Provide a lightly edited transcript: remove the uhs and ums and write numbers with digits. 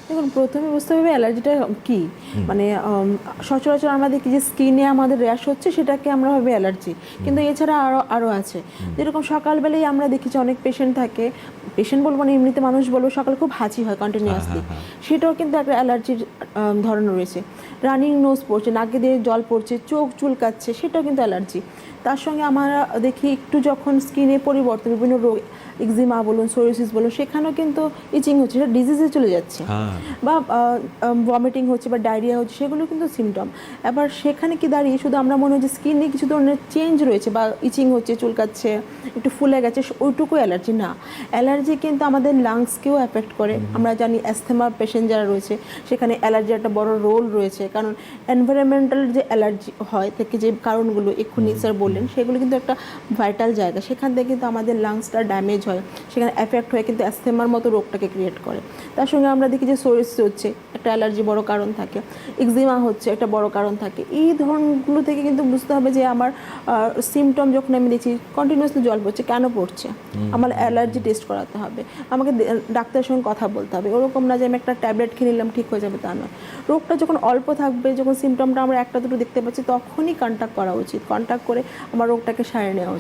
দেখুন, প্রথমে বুঝতে হবে অ্যালার্জিটা কি। মানে সচরাচর আমরা দেখি যে স্কিনে আমাদের র্যাশ হচ্ছে, সেটাকে আমরা ভাবি অ্যালার্জি, কিন্তু এছাড়া আরও আছে। যেরকম সকালবেলায় আমরা দেখি যে অনেক পেশেন্ট থাকে, পেশেন্ট বলবো না, এমনিতে মানুষ বলবো সকালে খুব হাঁচি হয় কন্টিনিউয়াসলি, সেটাও কিন্তু একটা অ্যালার্জির ধরন রয়েছে। রানিং নোজ পড়ছে, নাকে দিয়ে জল পড়ছে, চোখ চুলকাচ্ছে, সেটাও কিন্তু অ্যালার্জি। তার সঙ্গে আমরা দেখি একটু যখন স্কিনে পরিবর্তন, বিভিন্ন রোগ, এক্সিমা বলুন, সোরিয়াসিস বলুন, সেখানেও কিন্তু ইচিং হচ্ছে, সেটা ডিজিজে চলে যাচ্ছে, বা ভমিটিং হচ্ছে বা ডায়রিয়া হচ্ছে, সেগুলো কিন্তু সিমটম। এবার সেখানে কি দাঁড়িয়ে শুধু আমরা মনে হয় যে স্কিনে কিছু ধরনের চেঞ্জ রয়েছে বা ইচিং হচ্ছে, চুলকাচ্ছে, একটু ফুলে গেছে, ওইটুকু অ্যালার্জি না। অ্যালার্জি কিন্তু আমাদের লাংসকেও অ্যাফেক্ট করে। আমরা জানি অ্যাস্থমা পেশেন্ট যারা রয়েছে, সেখানে অ্যালার্জি একটা বড় রোল রয়েছে, কারণ এনভায়রনমেন্টাল যে অ্যালার্জি হয় থেকে যে কারণগুলো এক্ষুনি স্যার বললেন, সেগুলো কিন্তু একটা ভাইটাল জায়গা, সেখান থেকে কিন্তু আমাদের লাংসটা ড্যামেজ হয়, সেখানে এফেক্ট হয়ে কিন্তু অ্যাস্থমার মতো রোগটাকে ক্রিয়েট করে। তার সঙ্গে আমরা দেখি যে সোরিয়াসিস হচ্ছে, একটা অ্যালার্জি বড় কারণ থাকে, এক্সিমা হচ্ছে একটা বড় কারণ থাকে। এই ধরনগুলো থেকে কিন্তু বুঝতে হবে যে আমার সিমটম যখন আমি দেখছি কন্টিনিউয়াসলি জল পড়ছে, কেন পড়ছে, আমার অ্যালার্জি টেস্ট করাতে হবে, আমাকে ডাক্তারের সঙ্গে কথা বলতে হবে। ওরকম না যে আমি একটা ট্যাবলেট খেয়ে নিলাম ঠিক হয়ে যাবে, তা নয়। রোগটা যখন অল্প থাকবে, যখন সিমটমটা আমরা একটা দুটো দেখতে পাচ্ছি, তখনই কন্ট্যাক্ট করা উচিত, কন্ট্যাক্ট করে আমার রোগটাকে সারিয়ে নেওয়া উচিত।